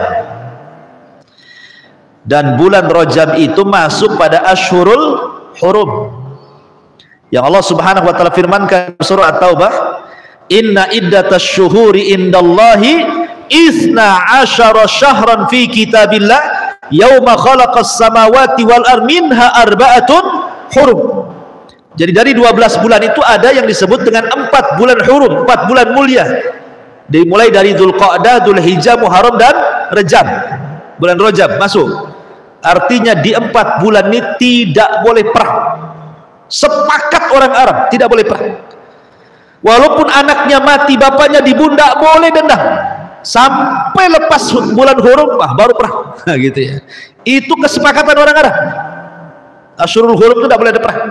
dan bulan Rajab itu masuk pada Ashhurul Hurum yang Allah Subhanahu wa taala firmankan surah At-Taubah, inna iddatasy syuhuri indallahi 12 syahran fi kitabillah yauma khalaqas samawati wal ardh minha arba'atun hurum. Jadi dari 12 bulan itu ada yang disebut dengan 4 bulan hurum, 4 bulan mulia, dimulai dari Dzulqa'dah, Dzulhijjah, Muharram dan Rajab. Bulan Rajab masuk. Artinya di 4 bulan ini tidak boleh perang. Sepakat orang Arab tidak boleh perang. Walaupun anaknya mati, bapaknya dibunuh, boleh dendam sampai lepas bulan Hurum baru perang. Nah, gitu ya. Itu kesepakatan orang Arab. Ashurul Hurum itu tidak boleh ada perang.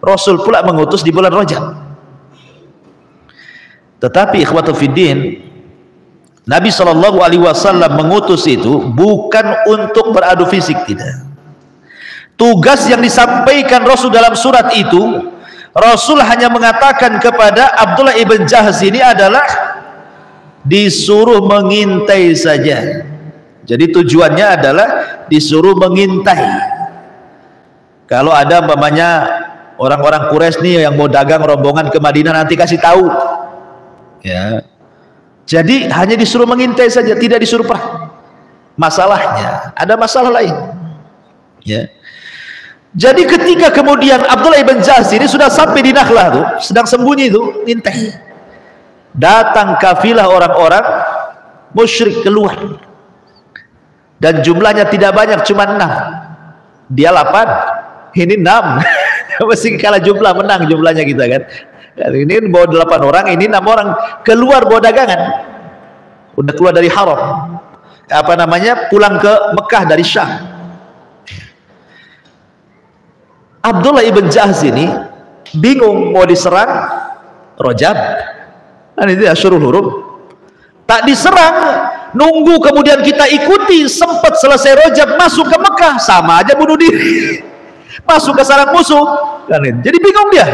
Rasul pula mengutus di bulan Rajab. Tetapi ikhwatu fiddin, Nabi SAW mengutus itu bukan untuk beradu fisik, tidak. Tugas yang disampaikan Rasul dalam surat itu, Rasul hanya mengatakan kepada Abdullah ibn Jahaz ini adalah disuruh mengintai saja. Jadi tujuannya adalah disuruh mengintai. Kalau ada umpamanya orang-orang Quraisy nih yang mau dagang rombongan ke Madinah, nanti kasih tahu ya. Jadi hanya disuruh mengintai saja, tidak disuruh perang. Masalahnya ada masalah lain ya. Jadi ketika kemudian Abdullah ibn Jahaz ini sudah sampai di Nakhlah tuh, sedang sembunyi itu, intai, datang kafilah orang-orang musyrik keluar, dan jumlahnya tidak banyak, cuma 6. Dia 8, ini 6. Mesti kalah jumlah, menang jumlahnya kita kan. Ini bawa 8 orang, ini 6 orang keluar bawa dagangan. Udah keluar dari haram, pulang ke Mekah dari Syam. Abdullah ibn Jahaz ini bingung mau diserang Rajab, kan itu Ashurul Hurum, tak diserang, nunggu kemudian kita ikuti, sempat selesai Rajab masuk ke Mekah, sama aja bunuh diri, masuk ke sarang musuh kan. Jadi bingung dia.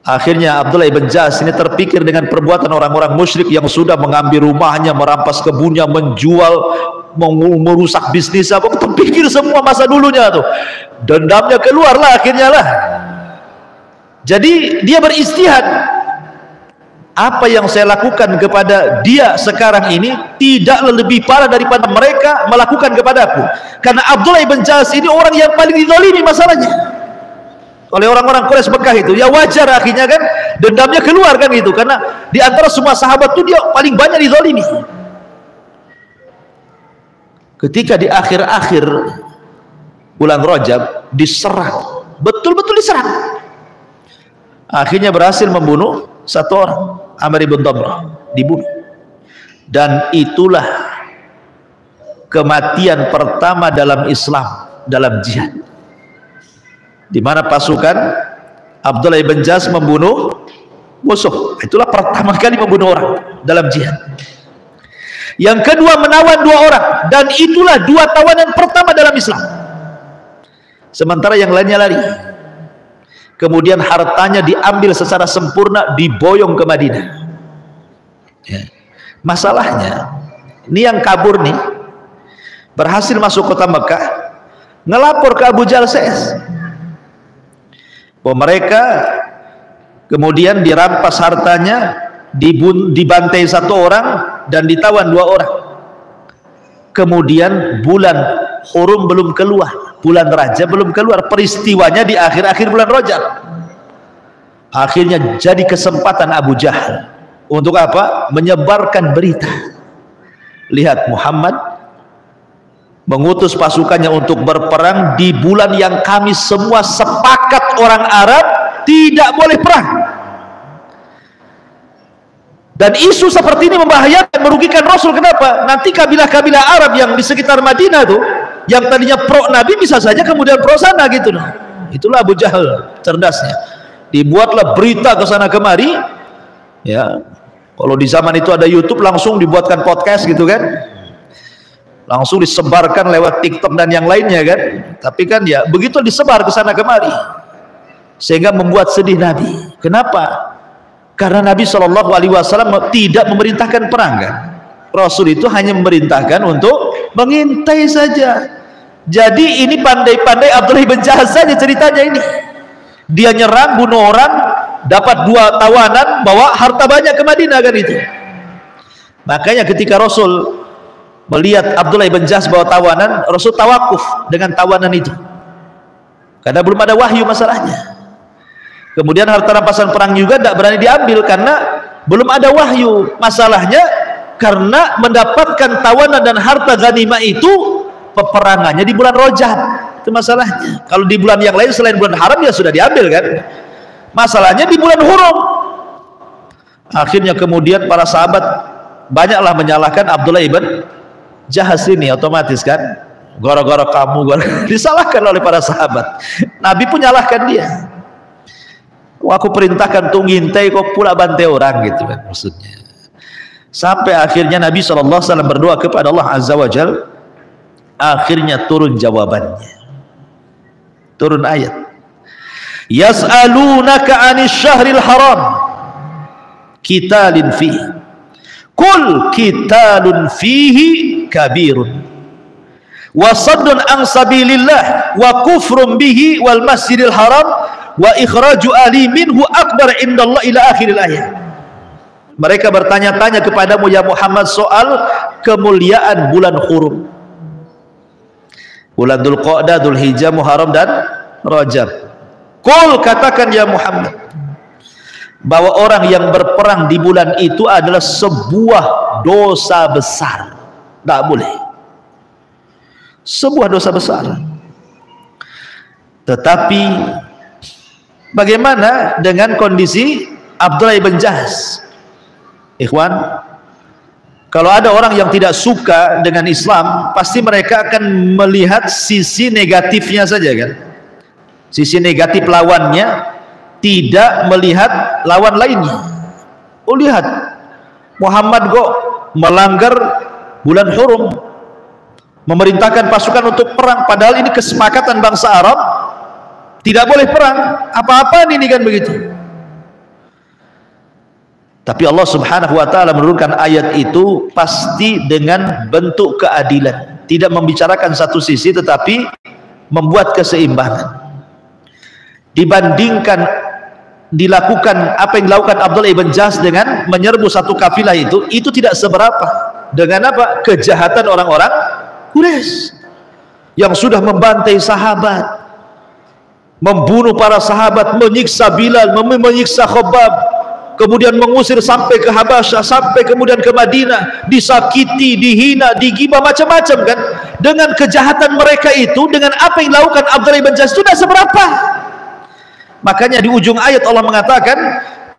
Akhirnya Abdullah ibn Jahaz ini terpikir dengan perbuatan orang-orang musyrik yang sudah mengambil rumahnya, merampas kebunnya, menjual, merusak bisnis, terpikir semua masa dulunya tuh, dendamnya keluarlah akhirnya lah. Jadi dia beristihad, apa yang saya lakukan kepada dia sekarang ini tidaklah lebih parah daripada mereka melakukan kepadaku. Karena Abdullah ibn Jahsh ini orang yang paling dizalimi masalahnya oleh orang-orang Quraisy Mekah itu. Ya wajar akhirnya kan dendamnya keluar kan itu, karena di antara semua sahabat itu dia paling banyak dizalimi. Ketika di akhir-akhir bulan Rajab diserang, betul-betul diserang, akhirnya berhasil membunuh satu orang, Amr ibn Damrah, dibunuh. Dan itulah kematian pertama dalam Islam, dalam jihad, di mana pasukan Abdullah ibn Jahsh membunuh musuh. Itulah pertama kali membunuh orang dalam jihad. Yang kedua menawan 2 orang, dan itulah 2 tawanan pertama dalam Islam, sementara yang lainnya lari. Kemudian hartanya diambil secara sempurna, diboyong ke Madinah. Ya. Masalahnya ini yang kabur nih berhasil masuk kota Mekah, ngelapor ke Abu Jahal CS bahwa mereka kemudian dirampas hartanya, dibantai 1 orang dan ditawan 2 orang. Kemudian bulan Hurum belum keluar, bulan Rajab belum keluar, peristiwanya di akhir-akhir bulan Rajab. Akhirnya jadi kesempatan Abu Jahal untuk apa? Menyebarkan berita. Lihat, Muhammad mengutus pasukannya untuk berperang di bulan yang kami semua sepakat orang Arab tidak boleh perang. Dan isu seperti ini membahayakan, merugikan Rasul. Kenapa? Nanti kabilah-kabilah Arab yang di sekitar Madinah tuh, yang tadinya pro Nabi, bisa saja kemudian pro sana gitu. Itulah Abu Jahal cerdasnya. Dibuatlah berita ke sana kemari. Ya, kalau di zaman itu ada YouTube, langsung dibuatkan podcast gitu kan, langsung disebarkan lewat TikTok dan yang lainnya kan. Tapi kan ya begitu disebar ke sana kemari, sehingga membuat sedih Nabi. Kenapa? Karena Nabi SAW tidak memerintahkan perang kan. Rasul itu hanya memerintahkan untuk mengintai saja. Jadi ini pandai-pandai Abdullah bin Jahsh saja ceritanya ini. Dia nyerang, bunuh orang, dapat 2 tawanan, bawa harta banyak ke Madinah kan itu. Makanya ketika Rasul melihat Abdullah bin Jahsh bawa tawanan, Rasul tawakuf dengan tawanan itu, karena belum ada wahyu masalahnya. Kemudian harta rampasan perang juga tidak berani diambil karena belum ada wahyu. Masalahnya karena mendapatkan tawanan dan harta ghanimah itu peperangannya di bulan Rajab. Itu masalahnya. Kalau di bulan yang lain selain bulan haram ya sudah diambil kan. Masalahnya di bulan Hurum. Akhirnya kemudian para sahabat banyaklah menyalahkan Abdullah ibn Jahsh ini, otomatis kan. Gara-gara kamu, disalahkan oleh para sahabat. Nabi pun nyalahkan dia. Aku perintahkan untuk ngintai, kok pula bantai orang gitu kan maksudnya. Sampai akhirnya Nabi SAW berdoa kepada Allah Azza wa Jal, akhirnya turun jawabannya, turun ayat, yas'alunaka 'anis syahril haram qitalin fihi qul qitalun fihi kabirun wa saddun an sabilillah wa kufrun bihi wal masjidil haram wa ikhraju ali minhu akbar indallah ila akhiril ayat. Mereka bertanya-tanya kepadamu ya Muhammad soal kemuliaan bulan Hurum, bulan Dzulqa'dah, Dzulhijjah, Muharram dan Rajab. Qul, katakan ya Muhammad bahwa orang yang berperang di bulan itu adalah sebuah dosa besar, tidak boleh, sebuah dosa besar. Tetapi bagaimana dengan kondisi Abdullah bin Jahsh? Ikhwan, kalau ada orang yang tidak suka dengan Islam, pasti mereka akan melihat sisi negatifnya saja kan, sisi negatif lawannya, tidak melihat lawan lainnya. Oh lihat, Muhammad kok melanggar bulan Hurum, memerintahkan pasukan untuk perang, padahal ini kesepakatan bangsa Arab, tidak boleh perang, apa-apaan ini kan begitu. Tapi Allah Subhanahu wa ta'ala menurunkan ayat itu pasti dengan bentuk keadilan, tidak membicarakan satu sisi tetapi membuat keseimbangan. Dibandingkan dilakukan, apa yang dilakukan Abdullah ibn Jahsh dengan menyerbu satu kafilah itu tidak seberapa dengan apa? Kejahatan orang-orang Quraisy yang sudah membantai sahabat, membunuh para sahabat, menyiksa Bilal, menyiksa Khabbab, kemudian mengusir sampai ke Habasyah, sampai kemudian ke Madinah, disakiti, dihina, digibah, macam-macam kan. Dengan kejahatan mereka itu, dengan apa yang dilakukan Abdullah ibn Jahsh itu tidak seberapa. Makanya di ujung ayat Allah mengatakan,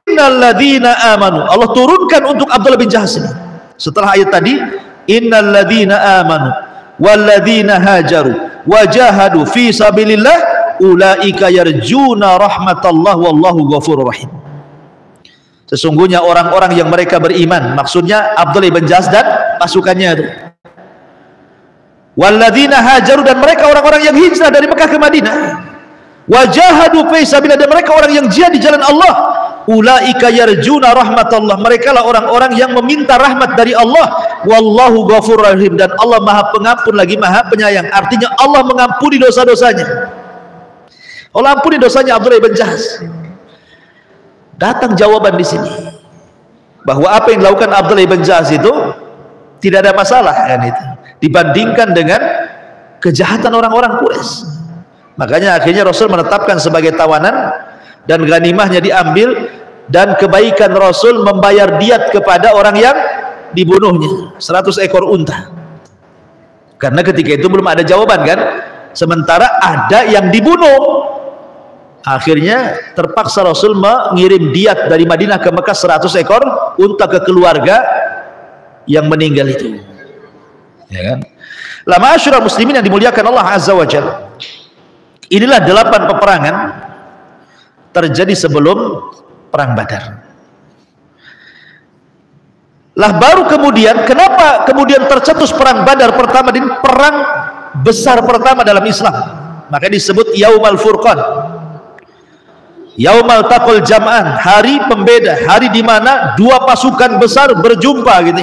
innal ladzina amanu, Allah turunkan untuk Abdullah bin Jahsh ini. Setelah ayat tadi, innal ladzina amanu wal ladzina hajaru wajahadu fi sabilillah ulaika yarjuna rahmatallah wallahu ghafurur rahim. Sesungguhnya orang-orang yang mereka beriman, maksudnya Abdullah bin Jahsh dan pasukannya itu. Walladzina hajaru, dan mereka orang-orang yang hijrah dari Mekah ke Madinah. Wajahadu fi sabilillah, dan mereka orang yang jihad di jalan Allah. Ulaika yarjuna rahmatallah, mereka lah orang-orang yang meminta rahmat dari Allah. Wallahu ghafurur rahim, dan Allah Maha Pengampun lagi Maha Penyayang. Artinya Allah mengampuni dosa-dosanya. Allah ampuni dosanya Abdullah bin Jahsh. Datang jawaban di sini bahwa apa yang dilakukan Abdullah bin Jahsh itu tidak ada masalah kan, itu dibandingkan dengan kejahatan orang-orang Quraisy. Makanya akhirnya Rasul menetapkan sebagai tawanan dan ganimahnya diambil, dan kebaikan Rasul membayar diat kepada orang yang dibunuhnya 100 ekor unta, karena ketika itu belum ada jawaban kan, sementara ada yang dibunuh. Akhirnya terpaksa Rasul mengirim diat dari Madinah ke Mekah 100 ekor unta ke keluarga yang meninggal itu, ya kan. La ma'asyiral muslimin yang dimuliakan Allah Azza wa Jalla, inilah 8 peperangan terjadi sebelum perang Badar. Lah baru kemudian, kenapa kemudian tercetus perang Badar pertama, di perang besar pertama dalam Islam, maka disebut Yaumal Furqan, Yaumal Taqal Jam'an, hari pembeda, hari di mana dua pasukan besar berjumpa gitu.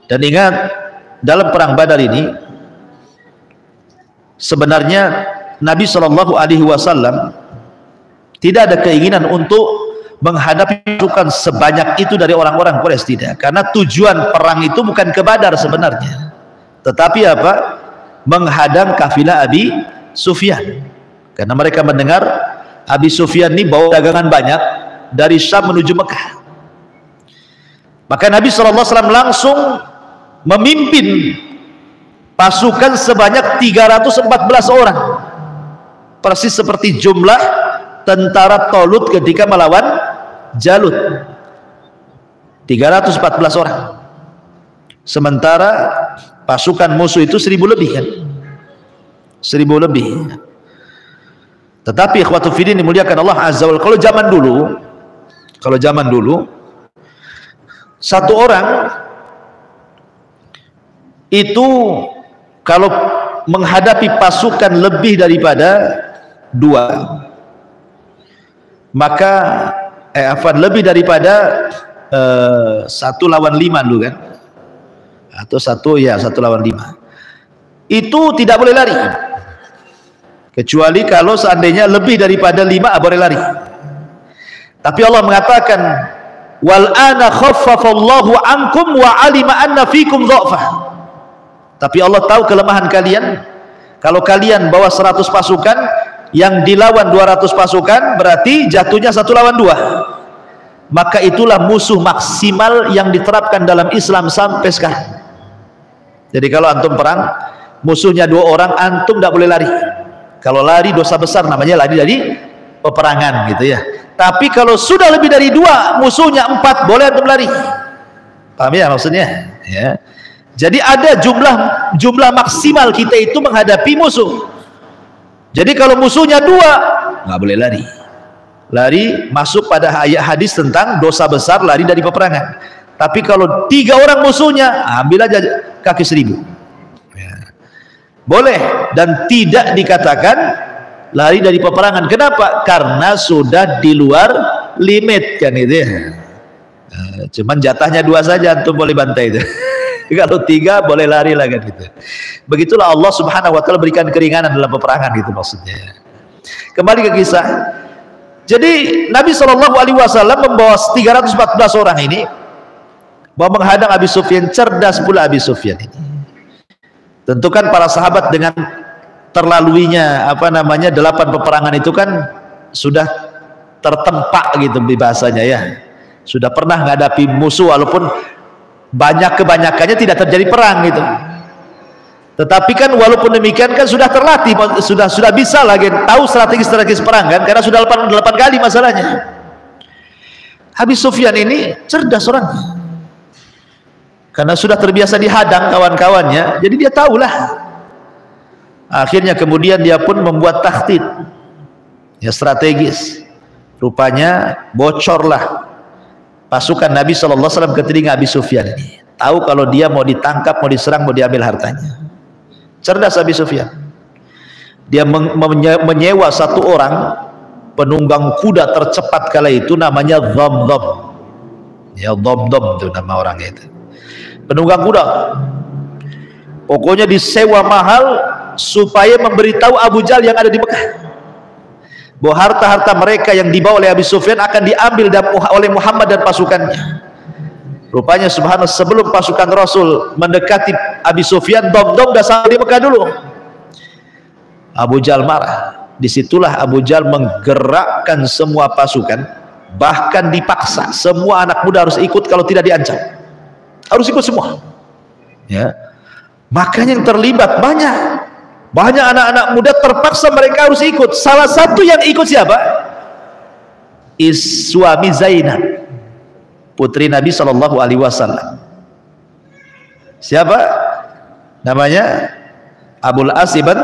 Dan ingat, dalam perang Badar ini sebenarnya Nabi SAW tidak ada keinginan untuk menghadapi pasukan sebanyak itu dari orang-orang Quraisy, tidak, karena tujuan perang itu bukan ke Badar sebenarnya, tetapi apa? Menghadang kafilah Abi Sufyan, karena mereka mendengar Abi Sufyan ini bawa dagangan banyak dari Syam menuju Mekah. Maka Nabi SAW langsung memimpin pasukan sebanyak 314 orang, persis seperti jumlah tentara Talut ketika melawan Jalut, 314 orang. Sementara pasukan musuh itu 1000 lebih kan, 1000 lebih. Tetapi ikhwatu fiddin dimuliakan Allah Azza wa Jalla, kalau zaman dulu satu orang itu kalau menghadapi pasukan lebih daripada 2, maka lebih daripada 1 lawan 5 dulu kan, atau 1 lawan 5, itu tidak boleh lari, kecuali kalau seandainya lebih daripada 5 boleh lari. Tapi Allah mengatakan, wal ana khaffafallahu ankum wa alima anna fikum dha'fa. Tapi Allah tahu kelemahan kalian. Kalau kalian bawa 100 pasukan, yang dilawan 200 pasukan, berarti jatuhnya 1 lawan 2. Maka itulah musuh maksimal yang diterapkan dalam Islam sampai sekarang. Jadi kalau antum perang, musuhnya 2 orang, antum tidak boleh lari. Kalau lari dosa besar, namanya lari dari peperangan gitu ya. Tapi kalau sudah lebih dari 2, musuhnya 4, boleh antum lari. Paham ya maksudnya? Ya. Jadi ada jumlah maksimal kita itu menghadapi musuh. Jadi kalau musuhnya 2, nggak boleh lari. Lari masuk pada ayat hadis tentang dosa besar lari dari peperangan. Tapi kalau 3 orang musuhnya, ambil aja kaki 1000. Ya. Boleh, dan tidak dikatakan lari dari peperangan. Kenapa? Karena sudah di luar limit kan itu ya. Cuman jatahnya 2 saja antum boleh bantai itu. Kalau 3 boleh lari lah kan gitu. Begitulah Allah Subhanahu wa taala berikan keringanan dalam peperangan gitu maksudnya. Kembali ke kisah, Jadi Nabi SAW membawa 314 orang ini mau menghadang Abi Sufyan. Cerdas pula Abi Sufyan ini. Tentu kan para sahabat dengan terlaluinya 8 peperangan itu kan sudah tertempa gitu bahasanya ya. Sudah pernah menghadapi musuh walaupun kebanyakannya tidak terjadi perang gitu. Tetapi kan walaupun demikian kan sudah terlatih, sudah bisa lagi tahu strategi perang kan, karena sudah 8 kali masalahnya. Abi Sufyan ini cerdas orangnya, karena sudah terbiasa dihadang kawan-kawannya, jadi dia tahulah. Akhirnya kemudian dia pun membuat taktik ya, strategis. Rupanya bocorlah pasukan Nabi SAW ke telinga Abi Sufyan ini. Tahu kalau dia mau ditangkap, mau diserang, mau diambil hartanya. Cerdas Abi Sufyan. Dia menyewa 1 orang penunggang kuda tercepat kala itu, namanya Dhamdham. Ya, Dhamdham itu nama orangnya itu. Penunggang kuda. Pokoknya disewa mahal supaya memberitahu Abu Jahal yang ada di Mekah bahwa harta-harta mereka yang dibawa oleh Abi Sufyan akan diambil oleh Muhammad dan pasukannya. Rupanya subhanallah, sebelum pasukan Rasul mendekati Abi Sufyan, Dhamdham sudah sampai di Mekah dulu. Abu Jahal marah. Disitulah Abu Jahal menggerakkan semua pasukan, bahkan dipaksa semua anak muda harus ikut, kalau tidak diancam. Harus ikut semua. Ya. Makanya yang terlibat banyak anak-anak muda, terpaksa mereka harus ikut. Salah satu yang ikut siapa? Suami Zainab, putri Nabi SAW. Siapa namanya? Abul As ibn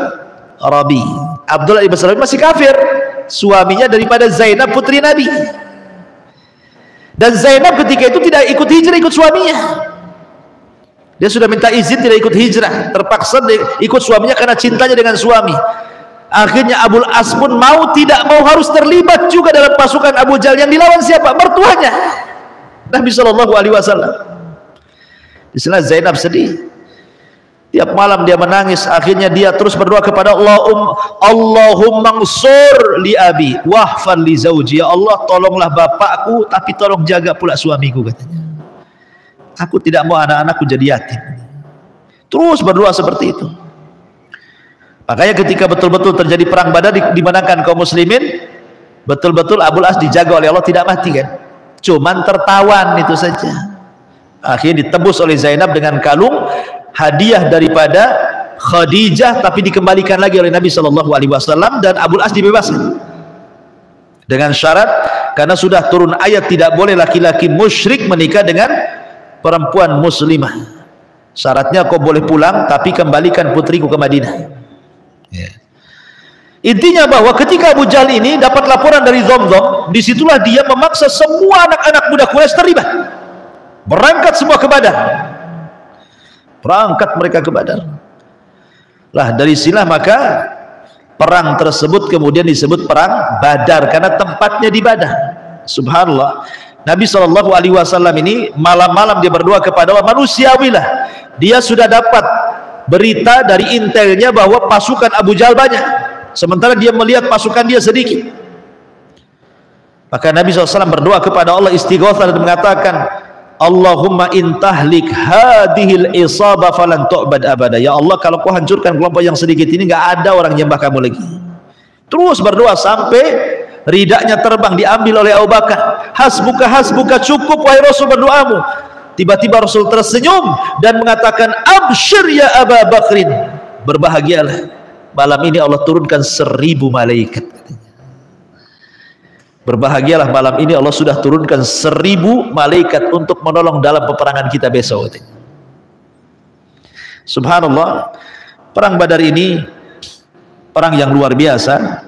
Rabi. Abdullah ibn Salam masih kafir, suaminya daripada Zainab putri Nabi. Dan Zainab ketika itu tidak ikut hijrah, ikut suaminya. Dia sudah minta izin tidak ikut hijrah, terpaksa ikut suaminya karena cintanya dengan suami. Akhirnya Abul As pun mau tidak mau harus terlibat juga dalam pasukan Abu Jahal. Yang dilawan siapa? Mertuanya Nabi SAW. Di sana Zainab sedih, tiap malam dia menangis. Akhirnya dia terus berdoa kepada Allah, Allahumma ansur li abi wahfan li zawji. Ya Allah, tolonglah bapakku tapi tolong jaga pula suamiku, katanya. Aku tidak mau anak-anakku jadi yatim. Terus berdoa seperti itu. Makanya ketika betul-betul terjadi perang Badar, dimenangkan kaum muslimin, betul-betul Abul As dijaga oleh Allah, tidak mati kan, cuman tertawan itu saja. Akhirnya ditebus oleh Zainab dengan kalung hadiah daripada Khadijah, tapi dikembalikan lagi oleh Nabi SAW, dan Abul As dibebaskan dengan syarat, karena sudah turun ayat tidak boleh laki-laki musyrik menikah dengan perempuan muslimah. Syaratnya kau boleh pulang tapi kembalikan putriku ke Madinah. Ya. Intinya bahwa ketika Abu Jahal ini dapat laporan dari Dhamdham, disitulah dia memaksa semua anak-anak muda Quraisy terlibat, berangkat semua ke Badar. Berangkat mereka ke Badar. Lah dari sinilah maka perang tersebut kemudian disebut perang Badar, karena tempatnya di Badar. Subhanallah. Nabi SAW ini malam-malam dia berdoa kepada Allah, manusiawilah. Dia sudah dapat berita dari intelnya bahwa pasukan Abu Jahal banyak, sementara dia melihat pasukan dia sedikit. Maka Nabi SAW berdoa kepada Allah, istighatsah, dan mengatakan, Allahumma intahlik hadhil isabah falan tu'bad abada. Ya Allah, kalau kau hancurkan kelompok yang sedikit ini, nggak ada orang nyembah kamu lagi. Terus berdoa sampai ridaknya terbang diambil oleh Abu Bakar. Hasbuka, hasbuka, cukup wahai Rasul berdoamu. Tiba-tiba Rasul tersenyum dan mengatakan, absyir ya Abu Bakrin, berbahagialah, malam ini Allah turunkan 1000 malaikat. Berbahagialah, malam ini Allah sudah turunkan 1000 malaikat untuk menolong dalam peperangan kita besok. Subhanallah, perang Badar ini perang yang luar biasa,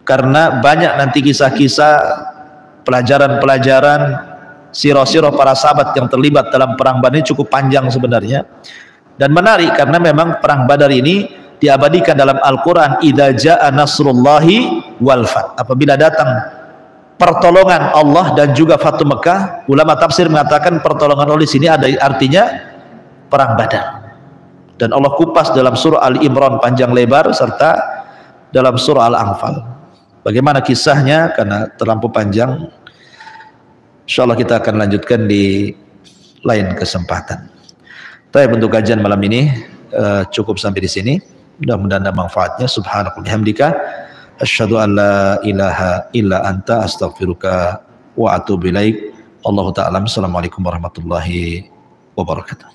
karena banyak nanti kisah-kisah, pelajaran-pelajaran, sirah-sirah para sahabat yang terlibat dalam perang Badar ini cukup panjang sebenarnya dan menarik, karena memang perang Badar ini diabadikan dalam Al-Quran, idza jaa nasrullahi wal fath, apabila datang pertolongan Allah dan juga Fathu Mekah. Ulama tafsir mengatakan pertolongan Allah di sini ada artinya perang Badar, dan Allah kupas dalam surah Al Imran panjang lebar serta dalam surah Al Anfal. Bagaimana kisahnya? Karena terlampau panjang, insyaallah kita akan lanjutkan di lain kesempatan. Tapi untuk kajian malam ini cukup sampai di sini. Mudah-mudahan ada manfaatnya. Subhanakallahumma bihamdika asyhadu an la ilaha illa anta astaghfiruka wa atubu ilaik. Allahu ta'ala. Assalamualaikum warahmatullahi wabarakatuh.